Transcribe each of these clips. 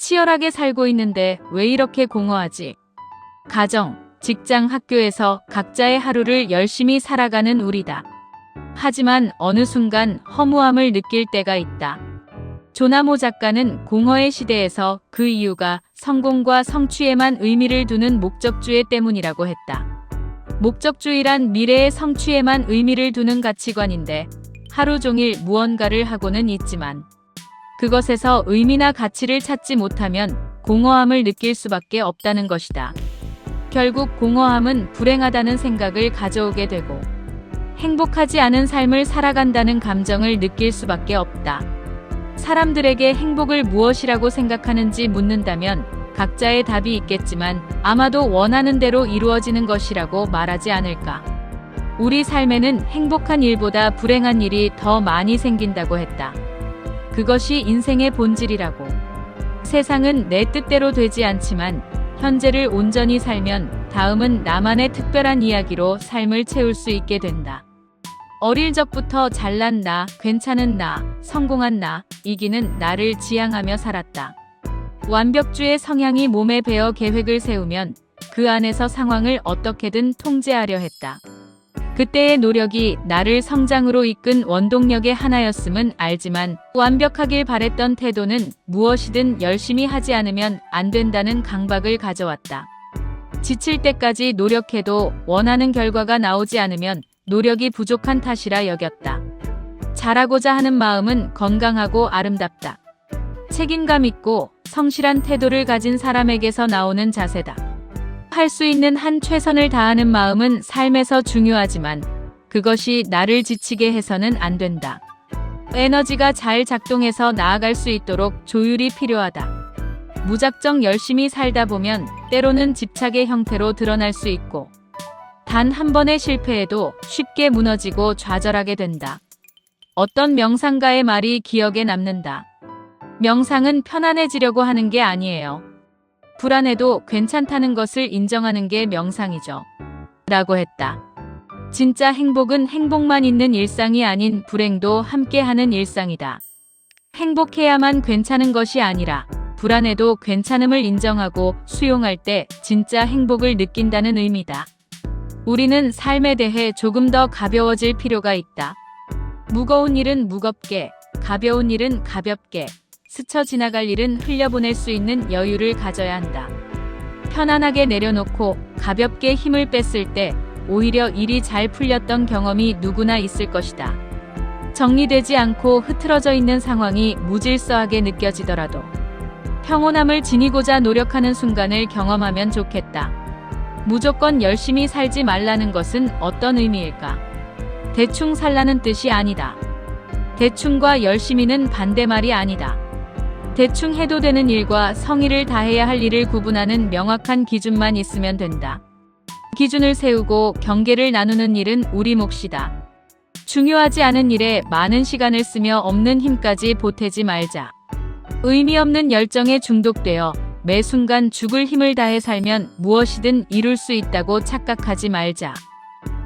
치열하게 살고 있는데 왜 이렇게 공허하지? 가정, 직장, 학교에서 각자의 하루를 열심히 살아가는 우리다. 하지만 어느 순간 허무함을 느낄 때가 있다. 조나모 작가는 공허의 시대에서 그 이유가 성공과 성취에만 의미를 두는 목적주의 때문이라고 했다. 목적주의란 미래의 성취에만 의미를 두는 가치관인데 하루 종일 무언가를 하고는 있지만 그것에서 의미나 가치를 찾지 못하면 공허함을 느낄 수밖에 없다는 것이다. 결국 공허함은 불행하다는 생각을 가져오게 되고 행복하지 않은 삶을 살아간다는 감정을 느낄 수밖에 없다. 사람들에게 행복을 무엇이라고 생각하는지 묻는다면 각자의 답이 있겠지만 아마도 원하는 대로 이루어지는 것이라고 말하지 않을까. 우리 삶에는 행복한 일보다 불행한 일이 더 많이 생긴다고 했다. 그것이 인생의 본질이라고. 세상은 내 뜻대로 되지 않지만 현재를 온전히 살면 다음은 나만의 특별한 이야기로 삶을 채울 수 있게 된다. 어릴 적부터 잘난 나, 괜찮은 나, 성공한 나, 이기는 나를 지향하며 살았다. 완벽주의 성향이 몸에 배어 계획을 세우면 그 안에서 상황을 어떻게든 통제하려 했다. 그때의 노력이 나를 성장으로 이끈 원동력의 하나였음은 알지만 완벽하길 바랬던 태도는 무엇이든 열심히 하지 않으면 안 된다는 강박을 가져왔다. 지칠 때까지 노력해도 원하는 결과가 나오지 않으면 노력이 부족한 탓이라 여겼다. 잘하고자 하는 마음은 건강하고 아름답다. 책임감 있고 성실한 태도를 가진 사람에게서 나오는 자세다. 할 수 있는 한 최선을 다하는 마음은 삶에서 중요하지만 그것이 나를 지치게 해서는 안 된다. 에너지가 잘 작동해서 나아갈 수 있도록 조율이 필요하다. 무작정 열심히 살다 보면 때로는 집착의 형태로 드러날 수 있고 단 한 번의 실패에도 쉽게 무너지고 좌절하게 된다. 어떤 명상가의 말이 기억에 남는다. 명상은 편안해지려고 하는 게 아니에요. 불안해도 괜찮다는 것을 인정하는 게 명상이죠. 라고 했다. 진짜 행복은 행복만 있는 일상이 아닌 불행도 함께하는 일상이다. 행복해야만 괜찮은 것이 아니라 불안해도 괜찮음을 인정하고 수용할 때 진짜 행복을 느낀다는 의미다. 우리는 삶에 대해 조금 더 가벼워질 필요가 있다. 무거운 일은 무겁게, 가벼운 일은 가볍게, 스쳐 지나갈 일은 흘려보낼 수 있는 여유를 가져야 한다. 편안하게 내려놓고 가볍게 힘을 뺐을 때 오히려 일이 잘 풀렸던 경험이 누구나 있을 것이다. 정리되지 않고 흐트러져 있는 상황이 무질서하게 느껴지더라도 평온함을 지니고자 노력하는 순간을 경험하면 좋겠다. 무조건 열심히 살지 말라는 것은 어떤 의미일까? 대충 살라는 뜻이 아니다. 대충과 열심히는 반대말이 아니다. 대충 해도 되는 일과 성의를 다해야 할 일을 구분하는 명확한 기준만 있으면 된다. 기준을 세우고 경계를 나누는 일은 우리 몫이다. 중요하지 않은 일에 많은 시간을 쓰며 없는 힘까지 보태지 말자. 의미 없는 열정에 중독되어 매 순간 죽을 힘을 다해 살면 무엇이든 이룰 수 있다고 착각하지 말자.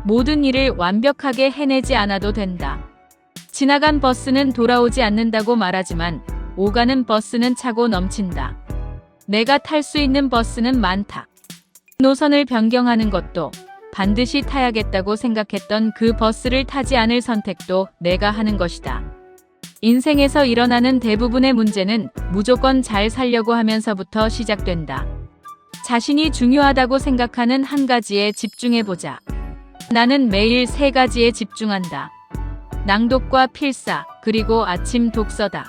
모든 일을 완벽하게 해내지 않아도 된다. 지나간 버스는 돌아오지 않는다고 말하지만 오가는 버스는 차고 넘친다. 내가 탈 수 있는 버스는 많다. 노선을 변경하는 것도 반드시 타야겠다고 생각했던 그 버스를 타지 않을 선택도 내가 하는 것이다. 인생에서 일어나는 대부분의 문제는 무조건 잘 살려고 하면서부터 시작된다. 자신이 중요하다고 생각하는 한 가지에 집중해보자. 나는 매일 3가지에 집중한다. 낭독과 필사, 그리고 아침 독서다.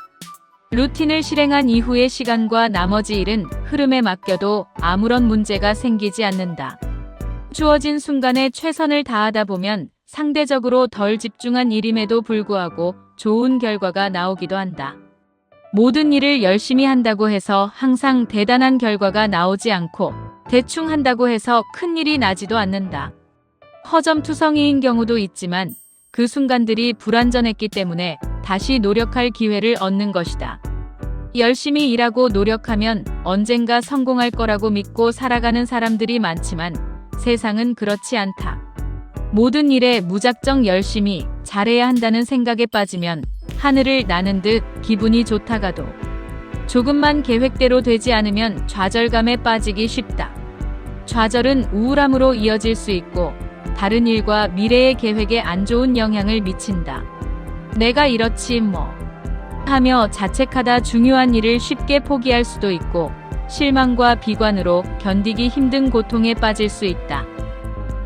루틴을 실행한 이후의 시간과 나머지 일은 흐름에 맡겨도 아무런 문제가 생기지 않는다. 주어진 순간에 최선을 다하다 보면 상대적으로 덜 집중한 일임에도 불구하고 좋은 결과가 나오기도 한다. 모든 일을 열심히 한다고 해서 항상 대단한 결과가 나오지 않고 대충 한다고 해서 큰 일이 나지도 않는다. 허점투성이인 경우도 있지만 그 순간들이 불완전했기 때문에 다시 노력할 기회를 얻는 것이다. 열심히 일하고 노력하면 언젠가 성공할 거라고 믿고 살아가는 사람들이 많지만 세상은 그렇지 않다. 모든 일에 무작정 열심히 잘해야 한다는 생각에 빠지면 하늘을 나는 듯 기분이 좋다가도 조금만 계획대로 되지 않으면 좌절감에 빠지기 쉽다. 좌절은 우울함으로 이어질 수 있고 다른 일과 미래의 계획에 안 좋은 영향을 미친다. 내가 이렇지 뭐 하며 자책하다 중요한 일을 쉽게 포기할 수도 있고 실망과 비관으로 견디기 힘든 고통에 빠질 수 있다.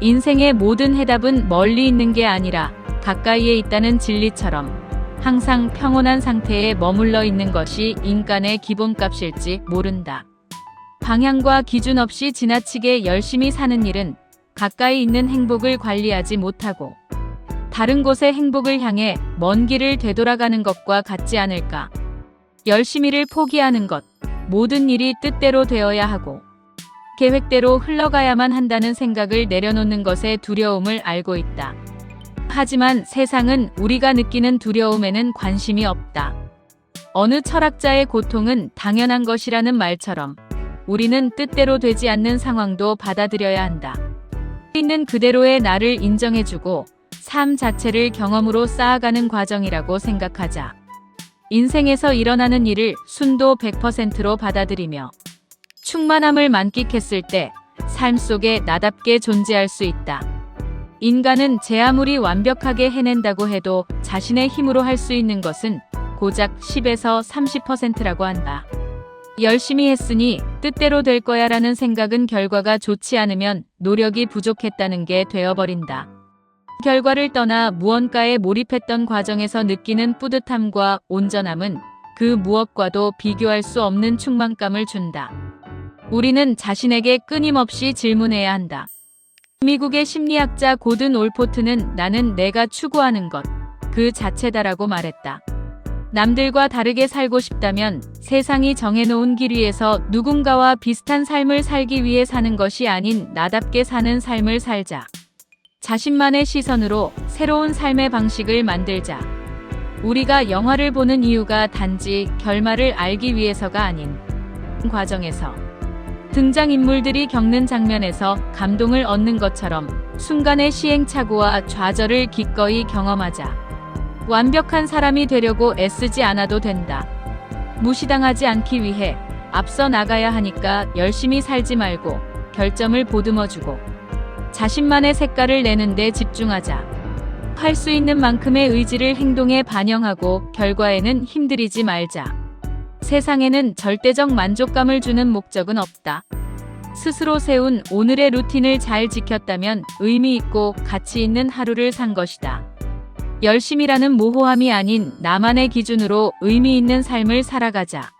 인생의 모든 해답은 멀리 있는 게 아니라 가까이에 있다는 진리처럼 항상 평온한 상태에 머물러 있는 것이 인간의 기본값일지 모른다. 방향과 기준 없이 지나치게 열심히 사는 일은 가까이 있는 행복을 관리하지 못하고 다른 곳의 행복을 향해 먼 길을 되돌아가는 것과 같지 않을까. 열심히를 포기하는 것, 모든 일이 뜻대로 되어야 하고 계획대로 흘러가야만 한다는 생각을 내려놓는 것의 두려움을 알고 있다. 하지만 세상은 우리가 느끼는 두려움에는 관심이 없다. 어느 철학자의 고통은 당연한 것이라는 말처럼 우리는 뜻대로 되지 않는 상황도 받아들여야 한다. 있는 그대로의 나를 인정해주고 삶 자체를 경험으로 쌓아가는 과정이라고 생각하자. 인생에서 일어나는 일을 순도 100%로 받아들이며 충만함을 만끽했을 때 삶 속에 나답게 존재할 수 있다. 인간은 제 아무리 완벽하게 해낸다고 해도 자신의 힘으로 할 수 있는 것은 고작 10에서 30%라고 한다. 열심히 했으니 뜻대로 될 거야 라는 생각은 결과가 좋지 않으면 노력이 부족했다는 게 되어버린다. 결과를 떠나 무언가에 몰입했던 과정에서 느끼는 뿌듯함과 온전함은 그 무엇과도 비교할 수 없는 충만감을 준다. 우리는 자신에게 끊임없이 질문해야 한다. 미국의 심리학자 고든 올포트는 나는 내가 추구하는 것, 그 자체다라고 말했다. 남들과 다르게 살고 싶다면 세상이 정해놓은 길 위에서 누군가와 비슷한 삶을 살기 위해 사는 것이 아닌 나답게 사는 삶을 살자. 자신만의 시선으로 새로운 삶의 방식을 만들자. 우리가 영화를 보는 이유가 단지 결말을 알기 위해서가 아닌 과정에서 등장인물들이 겪는 장면에서 감동을 얻는 것처럼 순간의 시행착오와 좌절을 기꺼이 경험하자. 완벽한 사람이 되려고 애쓰지 않아도 된다. 무시당하지 않기 위해 앞서 나가야 하니까 열심히 살지 말고 결점을 보듬어주고 자신만의 색깔을 내는 데 집중하자. 할 수 있는 만큼의 의지를 행동에 반영하고 결과에는 힘들이지 말자. 세상에는 절대적 만족감을 주는 목적은 없다. 스스로 세운 오늘의 루틴을 잘 지켰다면 의미 있고 가치 있는 하루를 산 것이다. 열심이라는 모호함이 아닌 나만의 기준으로 의미 있는 삶을 살아가자.